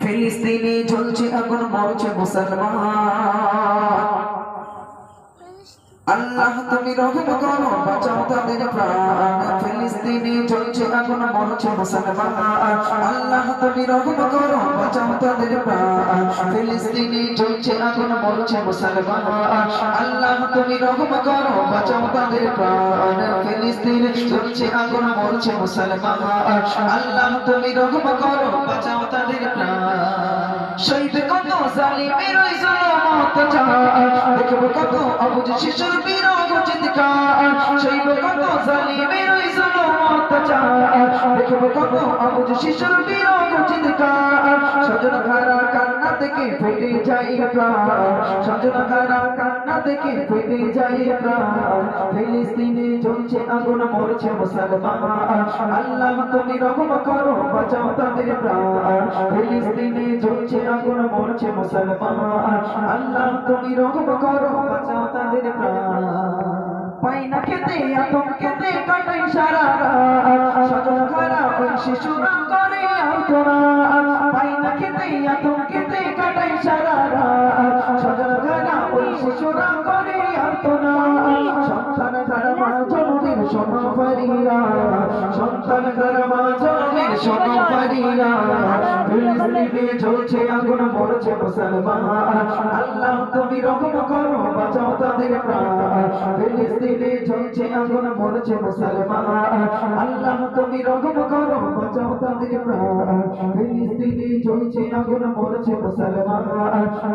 ফিলিস্তিনে জ্বলছে আগুন মরছে মুসলমান আল্লাহ তুমি রহম করো বাঁচাও তাদের প্রাণ ফিলিস্তিনে জ্বলছে আগুন মরছে মুসলমান আল্লাহ তুমি রহম করো বাঁচাও তাদের প্রাণ ফিলিস্তিনে জ্বলছে আগুন মরছে মুসলমান আল্লাহ তুমি রহম করো বাঁচাও তাদের প্রাণ ফিলিস্তিনে জ্বলছে আগুন মরছে মুসলমান আল্লাহ তুমি রহম করো বাঁচাও তাদের প্রাণ শহীদ কত জালিমের ওই জুলুম অত্যাচার দেখবো কত অবুঝ শিশুর বিরহ চিৎকার শহীদ কত জালিমের ওই জুলুম অত্যাচার দেখবো কত অবুঝ শিশুর বিরহ চিৎকার স্বজন হারা কান্না থেকে ফেটে যায় প্রাণ স্বজন হারা কান্না থেকে ফেটে যায় প্রাণ ফিলিস্তিনে জ্বলছে আগুন মরছে মুসলমান আল্লাহ তুমি রহম করো বাঁচাও তাদের প্রাণ ফিলিস্তিনে জ্বলছে আগুন মরছে মুসলমান আল্লাহ তুমি রহম করো বাঁচাও তাদের প্রাণ পাই না খেতে আতঙ্কেতে কাটাই সারা রাত স্বজন হারা ওই শিশুরা করে আর্তনাদ পাই না খেতে আতঙ্কেতে কাটাই সারা রাত স্বজন হারা ওই শিশুরা করে আর্তনাদ সন্তান হারা মা জননীর শোনো ফরিয়াদ সন্তান হারা মা জননীর শোনো ফরিয়াদ ফিলিস্তিনে জ্বলছে আগুন মরছে মুসলমান আল্লাহ তুমি রহম করো বাঁচাও তাদের প্রাণ ফিলিস্তিনে জ্বলছে আগুন মরছে মুসলমান আল্লাহ তুমি রহম করো বাঁচাও তাদের প্রাণ ফিলিস্তিনে জ্বলছে আগুন মরছে মুসলমান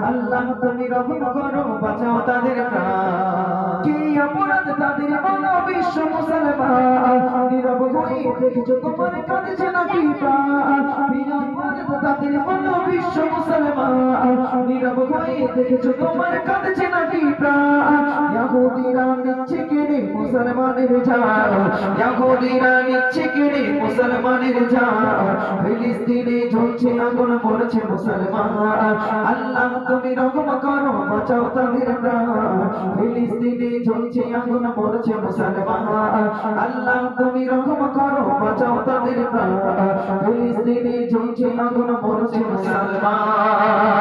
আল্লাহ তুমি রহম করো বাঁচাও তাদের প্রাণ কি অপরাধ তাদের বলো বিশ্ব মুসলমান নীরব হয়ে দেখছো তোমার কাঁদছে নাকি প্রাণ তাদের বলো বিশ্ব মুসলমান নীরব হয়ে দেখছো তোমার কাঁদছে নাকি প্রাণ ইহুদিরা নিচ্ছে কেড়ে মুসলমানের জান ইহুদিরা নিচ্ছে কেড়ে মুসলমানের জান ফিলিস্তিনে জ্বলছে আগুন মরছে মুসলমান আল্লাহ তুমি রহম করো বাঁচাও তাদের প্রাণ ফিলিস্তিনে জ্বলছে আগুন মরছে মুসলমান আল্লাহ তুমি রহম করো বাঁচাও তাদের প্রাণ ফিলিস্তিনে জ্বলছে আগুন মরছে মুসলমান